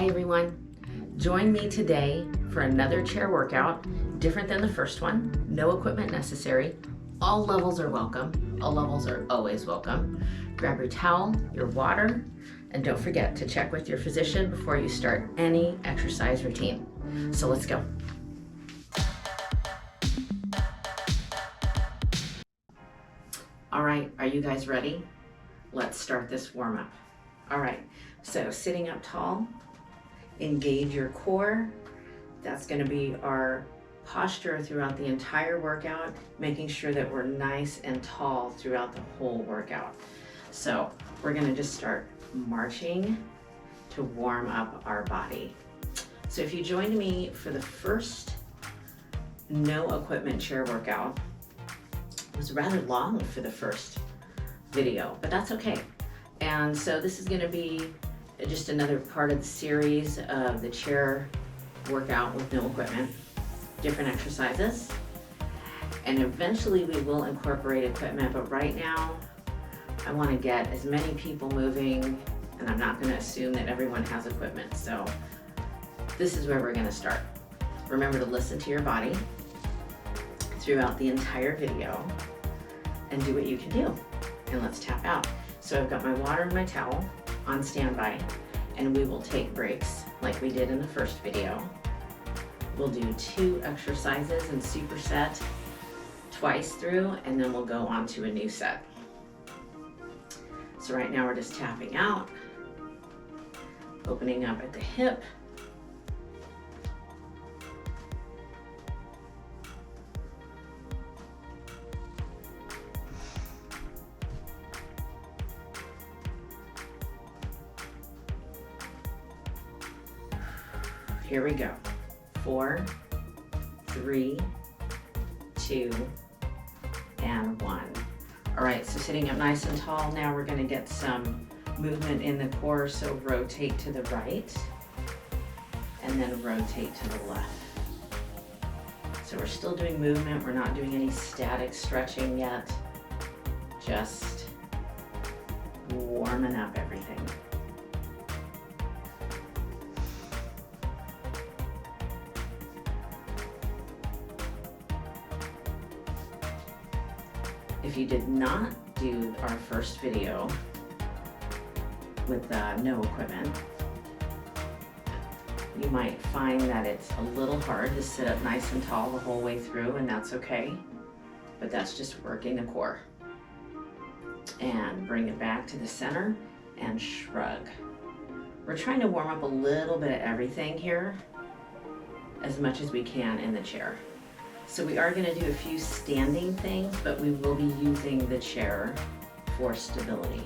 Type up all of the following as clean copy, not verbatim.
everyone. Join me today for another chair workout, different than the first one. No equipment necessary. All levels are welcome. All levels are always welcome. Grab your towel, your water, and don't forget to check with your physician before you start any exercise routine. So let's go. All right, are you guys ready? Let's start this warm up. All right, so sitting up tall, engage your core. That's going to be our posture throughout the entire workout, making sure that we're nice and tall throughout the whole workout. So we're going to just start marching to warm up our body. So if you joined me for the first no equipment chair workout, it was rather long for the first video, but that's okay. And so this is going to be just another part of the series of the chair workout with no equipment, different exercises, and eventually we will incorporate equipment, but right now I want to get as many people moving, and I'm not going to assume that everyone has equipment, so this is where we're going to start. Remember to listen to your body throughout the entire video and do what you can do, and let's tap out. So I've got my water and my towel on standby, and we will take breaks like we did in the first video. We'll do 2 exercises and superset twice through, and then we'll go on to a new set. So right now we're just tapping out, opening up at the hip, here we go. 4, 3, 2, and 1. All right, so sitting up nice and tall, now we're gonna get some movement in the core, so rotate to the right, and then rotate to the left. So we're still doing movement, we're not doing any static stretching yet, just warming up everything. If you did not do our first video with no equipment, you might find that it's a little hard to sit up nice and tall the whole way through, and that's okay, but that's just working the core. And bring it back to the center and shrug. We're trying to warm up a little bit of everything here, as much as we can in the chair. So we are going to do a few standing things, but we will be using the chair for stability.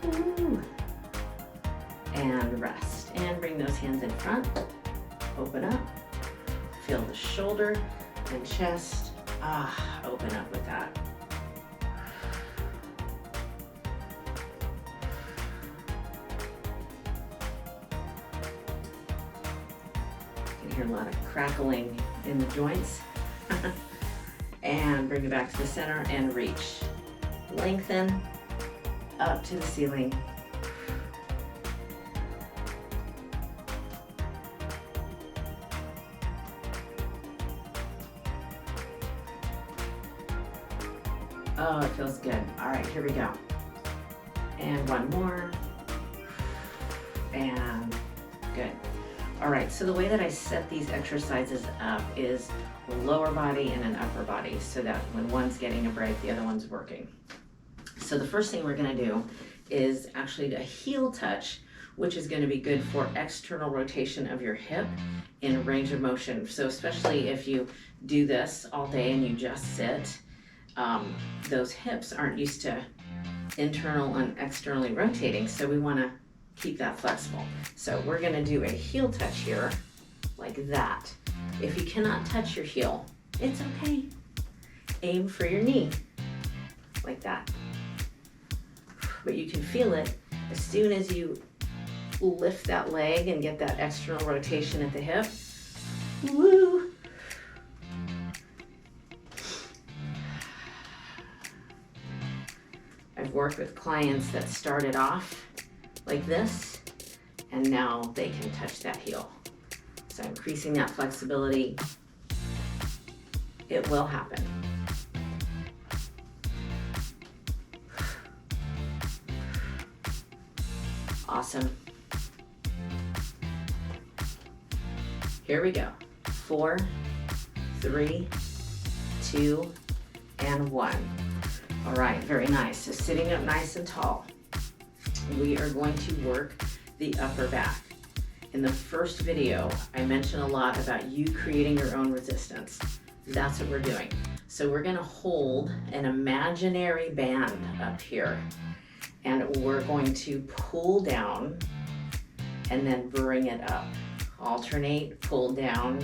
Ooh. And rest. And bring those hands in front. Open up. Feel the shoulder and chest. Open up with that. Hear a lot of crackling in the joints. And bring it back to the center and reach. Lengthen up to the ceiling. Oh, it feels good. All right, here we go. And one more. And good. All right, so the way that I set these exercises up is a lower body and an upper body, so that when one's getting a break, the other one's working. So the first thing we're gonna do is actually a heel touch, which is gonna be good for external rotation of your hip in range of motion. So especially if you do this all day and you just sit, those hips aren't used to internal and externally rotating, so we wanna keep that flexible. So we're gonna do a heel touch here, like that. If you cannot touch your heel, it's okay. Aim for your knee, like that. But you can feel it as soon as you lift that leg and get that external rotation at the hip. Woo! I've worked with clients that started off like this, and now they can touch that heel. So increasing that flexibility, it will happen. Awesome. Here we go. 4, 3, 2, and 1. All right, very nice. So sitting up nice and tall, we are going to work the upper back. In the first video, I mentioned a lot about you creating your own resistance. That's what we're doing. So we're gonna hold an imaginary band up here, and we're going to pull down and then bring it up. Alternate, pull down,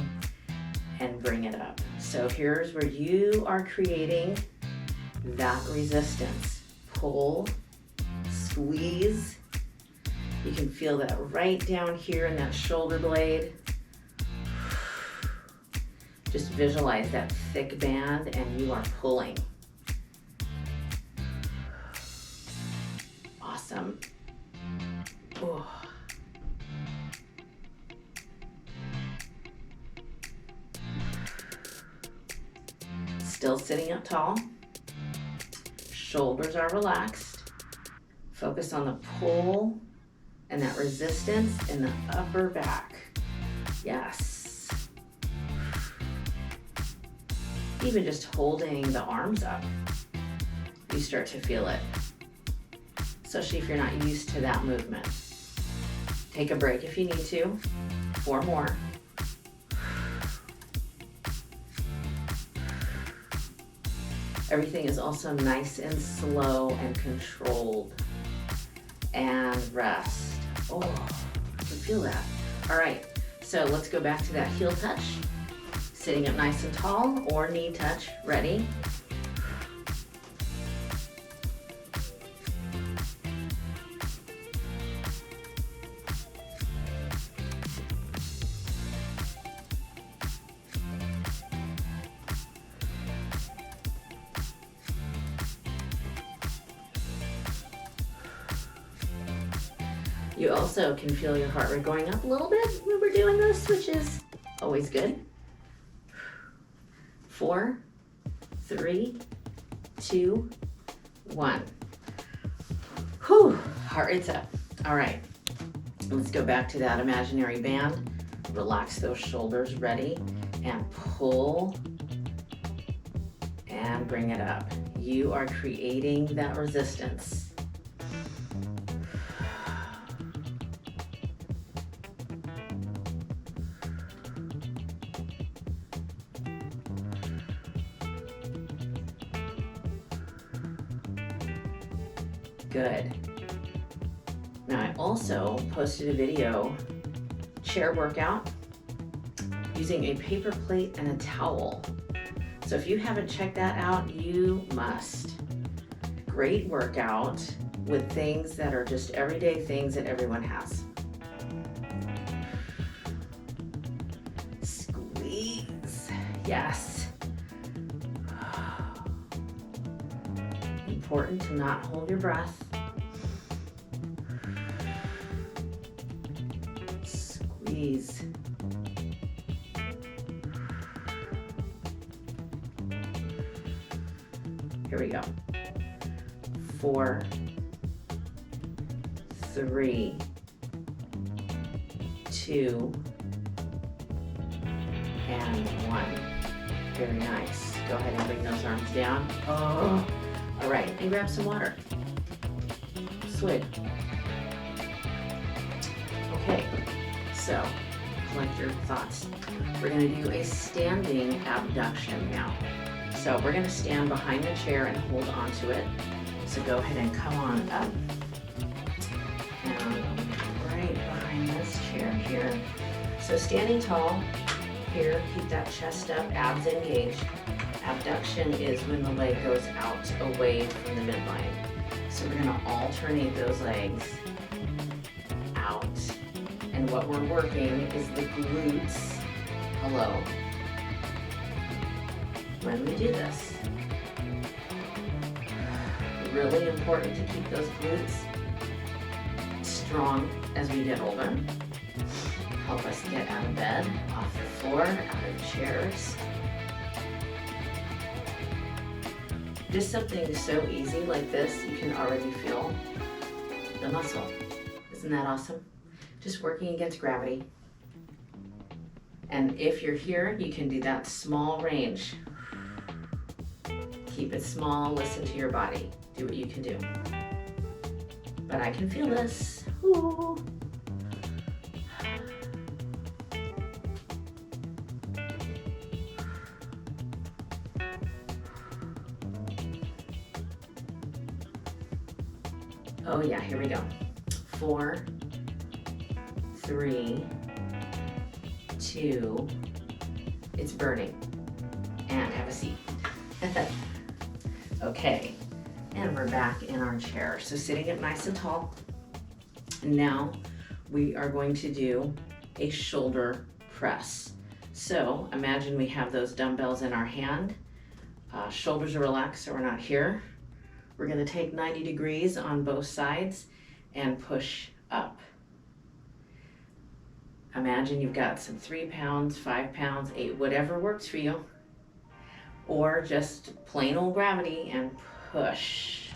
and bring it up. So here's where you are creating that resistance. Pull, squeeze. You can feel that right down here in that shoulder blade. Just visualize that thick band and you are pulling. Awesome. Oh. Still sitting up tall. Shoulders are relaxed. Focus on the pull and that resistance in the upper back. Yes. Even just holding the arms up, you start to feel it, especially if you're not used to that movement. Take a break if you need to. 4 more. Everything is also nice and slow and controlled. And rest. Oh, I can feel that. All right, so let's go back to that heel touch. Sitting up nice and tall, or knee touch. Ready? You also can feel your heart rate going up a little bit when we're doing this, which is always good. 4, 3, 2, 1. Whew, heart rate's up. All right, let's go back to that imaginary band. Relax those shoulders, ready, and pull and bring it up. You are creating that resistance. Good. Now I also posted a video, chair workout, using a paper plate and a towel. So if you haven't checked that out, you must. Great workout with things that are just everyday things that everyone has. Squeeze. Yes. Important to not hold your breath. Squeeze. Here we go. 4, 3, 2, and 1. Very nice. Go ahead and bring those arms down. Oh. All right, and grab some water. Swig. Okay, so collect your thoughts. We're gonna do a standing abduction now. So we're gonna stand behind the chair and hold onto it. So go ahead and come on up. And right behind this chair here. So standing tall here, keep that chest up, abs engaged. Abduction is when the leg goes out away from the midline. So we're gonna alternate those legs out. And what we're working is the glutes. Hello. When we do this. Really important to keep those glutes strong as we get older. Help us get out of bed, off the floor, out of chairs. Just something so easy like this, you can already feel the muscle. Isn't that awesome? Just working against gravity. And if you're here, you can do that small range. Keep it small, listen to your body. Do what you can do. But I can feel this. Ooh. Oh yeah, here we go. 4, 3, 2, it's burning. And have a seat. Okay, and we're back in our chair. So sitting up nice and tall. Now we are going to do a shoulder press. So imagine we have those dumbbells in our hand. Shoulders are relaxed so we're not here. We're gonna take 90 degrees on both sides and push up. Imagine you've got some 3 pounds, 5 pounds, 8, whatever works for you. Or just plain old gravity and push.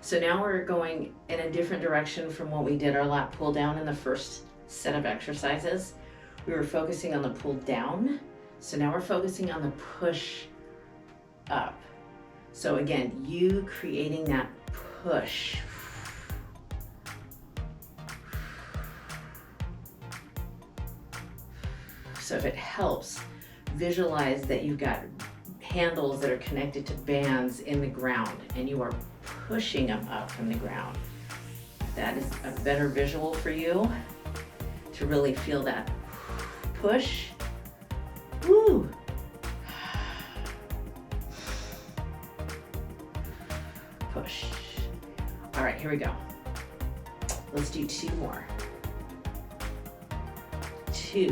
So now we're going in a different direction from what we did our lat pull down in the first set of exercises. We were focusing on the pull down. So now we're focusing on the push up. So again, you creating that push. So if it helps, visualize that you've got handles that are connected to bands in the ground and you are pushing them up from the ground. That is a better visual for you to really feel that push. Woo! Push. All right, here we go. Let's do 2 more. 2,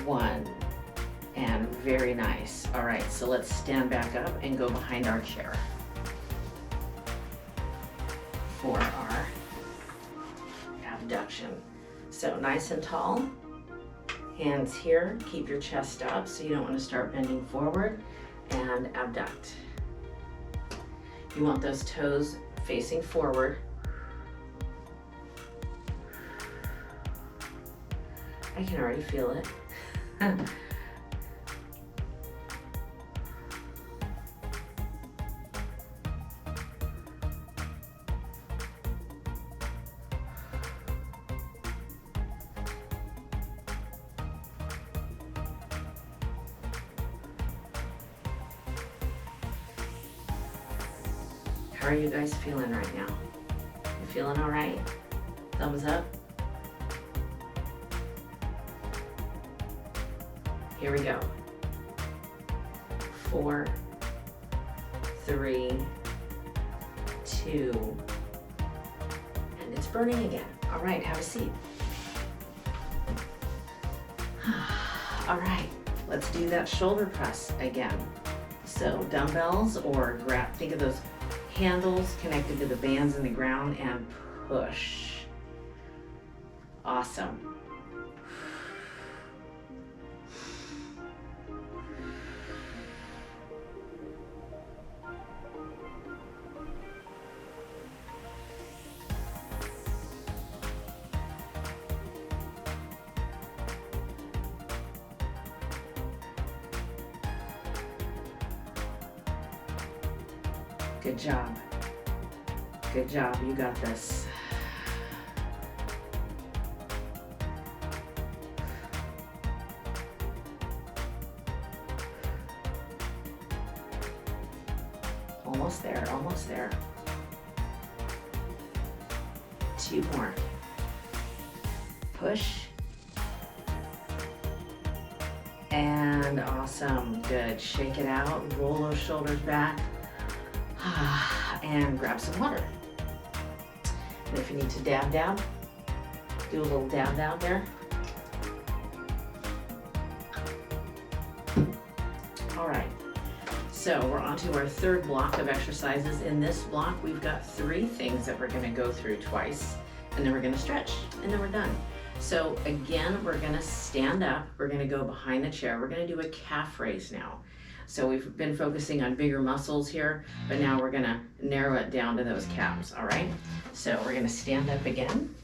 1, and very nice. All right, so let's stand back up and go behind our chair for our abduction. So nice and tall, hands here, keep your chest up so you don't want to start bending forward, and abduct. You want those toes facing forward. I can already feel it. How are you guys feeling right now? You feeling all right? Thumbs up. Here we go. 4, 3, 2, and it's burning again. All right, have a seat. All right, let's do that shoulder press again. So dumbbells or think of those handles connected to the bands in the ground and push. Awesome. Good job. Good job, you got this. Almost there, almost there. 2 more. Push. And awesome, good. Shake it out, roll those shoulders back. And grab some water. And if you need to dab, do a little dab there. All right, So we're on to our third block of exercises. In this block, we've got 3 things that we're gonna go through twice, and then we're gonna stretch, and then we're done. So again, we're gonna stand up, we're gonna go behind the chair, we're gonna do a calf raise now. So we've been focusing on bigger muscles here, but now we're gonna narrow it down to those calves, all right? So we're gonna stand up again.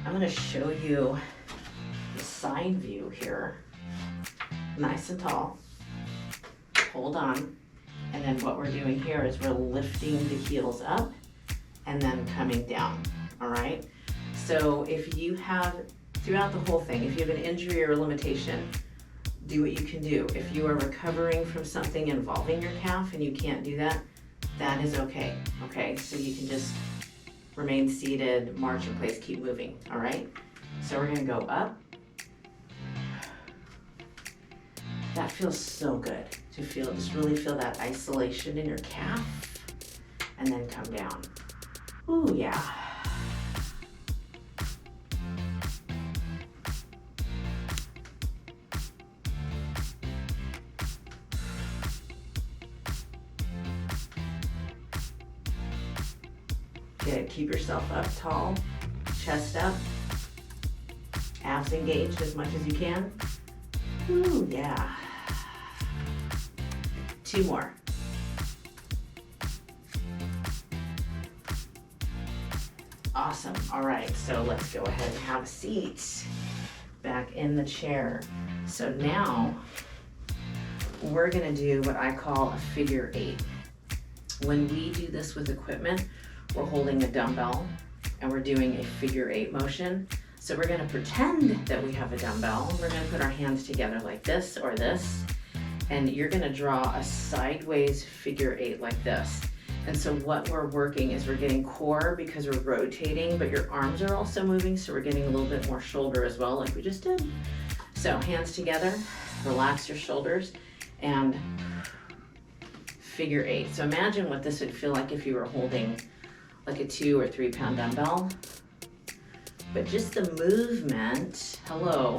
I'm gonna show you the side view here, nice and tall. Hold on, and then what we're doing here is we're lifting the heels up and then coming down, all right? So if you have, throughout the whole thing, if you have an injury or a limitation, do what you can do. If you are recovering from something involving your calf and you can't do that, that is okay, okay? So you can just remain seated, march in place, keep moving, all right? So we're gonna go up. That feels so good to feel, just really feel that isolation in your calf, and then come down. Ooh, yeah. Good, keep yourself up tall, chest up, abs engaged as much as you can. Ooh, yeah. 2 more. Awesome, all right, so let's go ahead and have a seat back in the chair. So now we're gonna do what I call a figure 8. When we do this with equipment, we're holding a dumbbell and we're doing a figure 8 motion. So we're gonna pretend that we have a dumbbell. We're gonna put our hands together like this or this, and you're gonna draw a sideways figure 8 like this. And so what we're working is we're getting core because we're rotating, but your arms are also moving, so we're getting a little bit more shoulder as well, like we just did. So hands together, relax your shoulders, and figure 8. So imagine what this would feel like if you were holding like a 2 or 3 pound dumbbell. But just the movement, hello,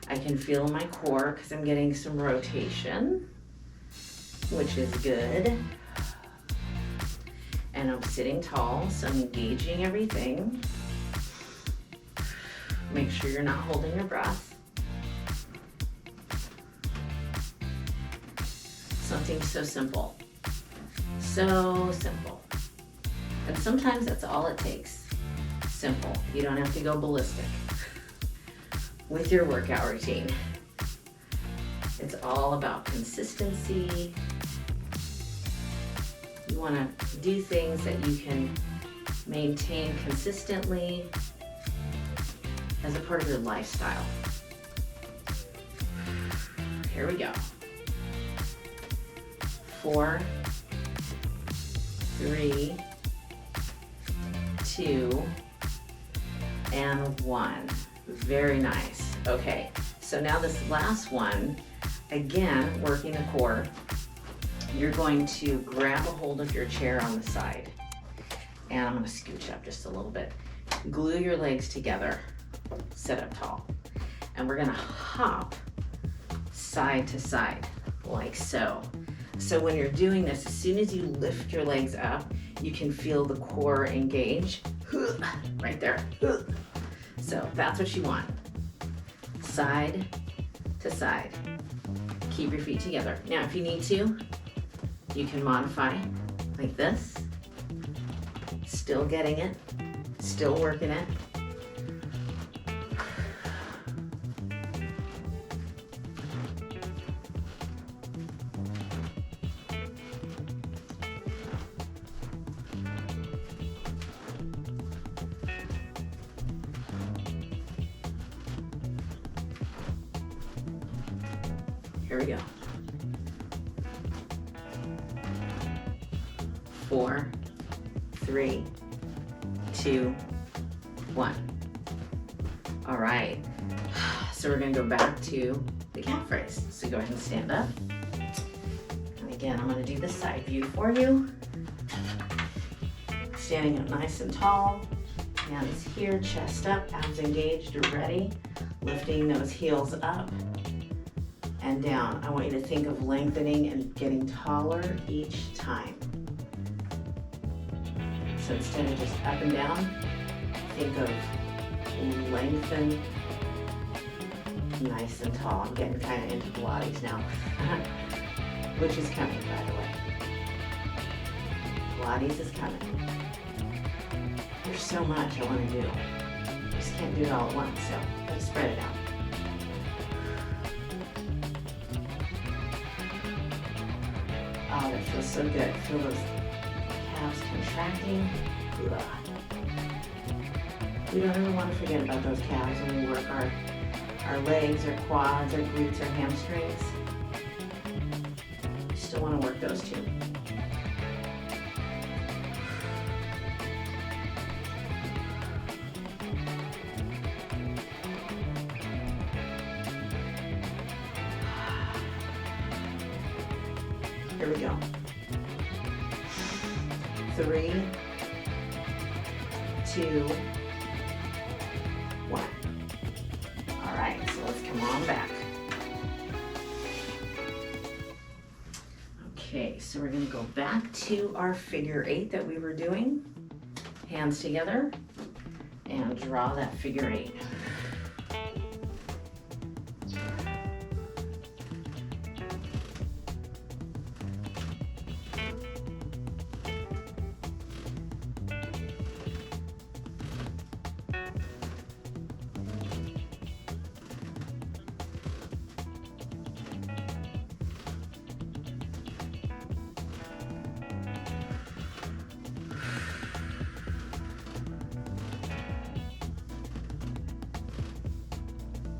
I can feel my core because I'm getting some rotation, which is good. And I'm sitting tall, so I'm engaging everything. Make sure you're not holding your breath. Something so simple. So simple. And sometimes that's all it takes. Simple. You don't have to go ballistic with your workout routine. It's all about consistency. You want to do things that you can maintain consistently as a part of your lifestyle. Here we go. 4, 3, 2, and 1. Very nice. Okay, so now this last one, again, working the core, you're going to grab a hold of your chair on the side. And I'm gonna scooch up just a little bit. Glue your legs together, sit up tall. And we're gonna hop side to side, like so. So when you're doing this, as soon as you lift your legs up, you can feel the core engage, right there. So that's what you want. Side to side. Keep your feet together. Now, if you need to, you can modify like this. Still getting it, still working it. Here we go. 4, 3, 2, 1. All right, so we're gonna go back to the calf raise. So go ahead and stand up. And again, I'm gonna do the side view for you. Standing up nice and tall, hands here, chest up, abs engaged, ready. Lifting those heels up. and down. I want you to think of lengthening and getting taller each time. So instead of just up and down, think of lengthen, nice and tall. I'm getting kind of into Pilates now, which is coming, by the way. Pilates is coming. There's so much I want to do. I just can't do it all at once, so let's spread it out. Oh, that feels so good. Feel those calves contracting. Ugh. We don't ever want to forget about those calves when we work our legs, our quads, our glutes, our hamstrings. We still want to work those too. Here we go. 3, 2, 1. All right, so let's come on back. Okay, so we're gonna go back to our figure 8 that we were doing. Hands together and draw that figure 8.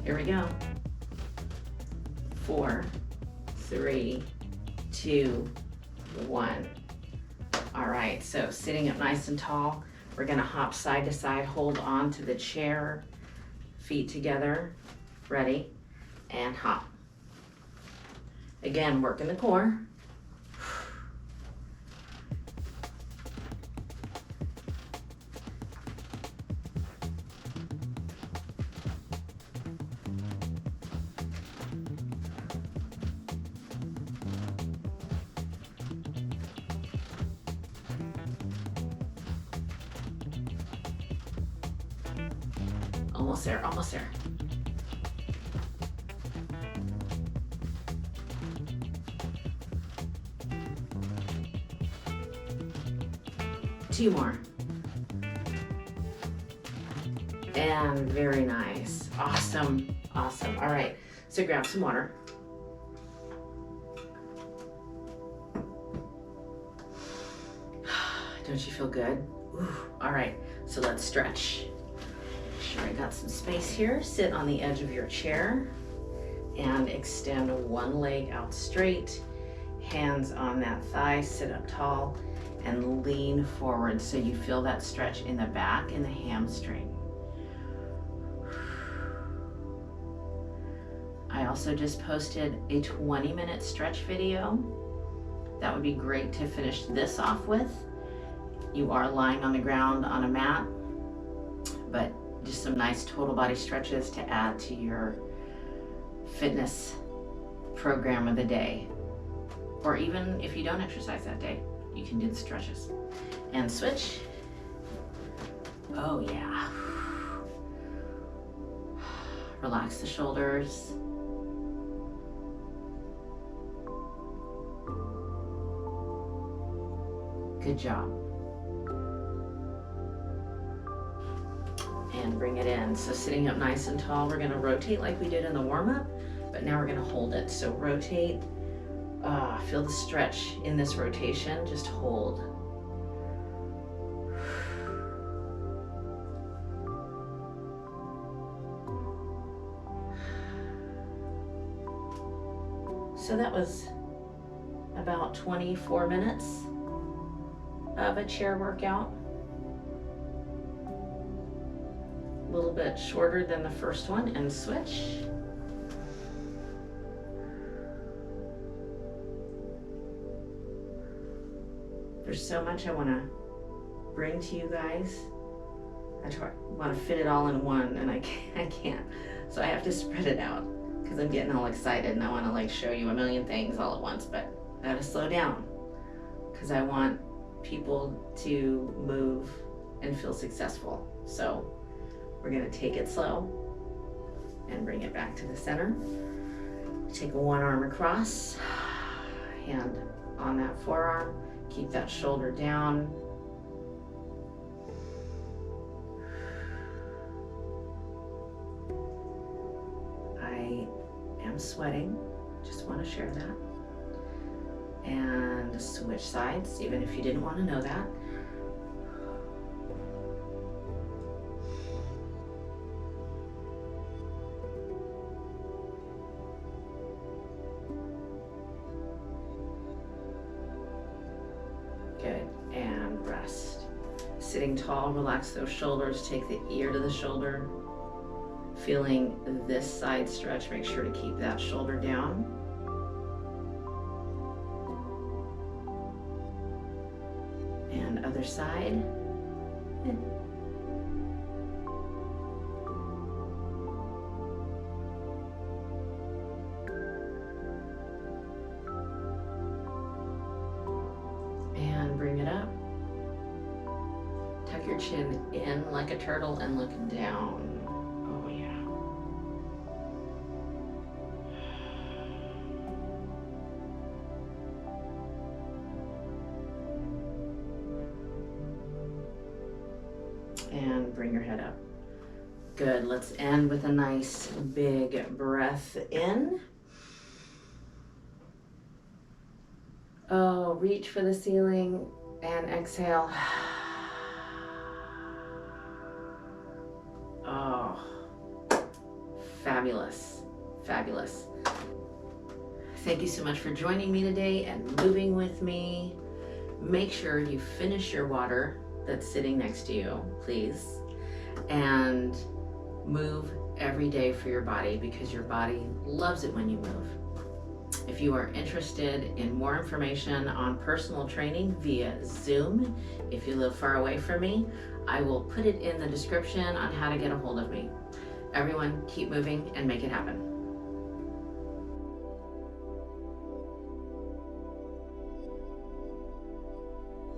Here we go. 4, 3, 2, 1. All right, so sitting up nice and tall, we're gonna hop side to side, hold on to the chair, feet together, ready, and hop. Again, working the core. Almost there, almost there. Two more. And very nice. Awesome, awesome. All right, so grab some water. Don't you feel good? Ooh. All right, so let's stretch. Sure, I got some space here. Sit on the edge of your chair and extend one leg out straight, hands on that thigh, sit up tall and lean forward so you feel that stretch in the back and the hamstring. I also just posted a 20-minute stretch video. That would be great to finish this off with. You are lying on the ground on a mat, but just some nice total body stretches to add to your fitness program of the day. Or even if you don't exercise that day, you can do the stretches. And switch. Oh yeah. Relax the shoulders. Good job. And bring it in. So sitting up nice and tall, we're gonna rotate like we did in the warm-up, but now we're gonna hold it. So rotate, feel the stretch in this rotation, just hold. So that was about 24 minutes of a chair workout. A little bit shorter than the first one, and switch. There's so much I want to bring to you guys. I want to fit it all in one, and I can't. So I have to spread it out because I'm getting all excited and I want to like show you a million things all at once, but I gotta slow down because I want people to move and feel successful. So we're gonna take it slow and bring it back to the center. Take one arm across, hand on that forearm, keep that shoulder down. I am sweating, just want to share that. And switch sides, even if you didn't want to know that. Good, and rest. Sitting tall, relax those shoulders, take the ear to the shoulder. Feeling this side stretch, make sure to keep that shoulder down. And other side. And bring it up. Tuck your chin in like a turtle and look down. Oh yeah. And bring your head up. Good, let's end with a nice big breath in. Oh, reach for the ceiling and exhale. Oh, fabulous, fabulous. Thank you so much for joining me today and moving with me. Make sure you finish your water that's sitting next to you, please. And move every day for your body because your body loves it when you move. If you are interested in more information on personal training via Zoom, if you live far away from me, I will put it in the description on how to get a hold of me. Everyone, keep moving and make it happen.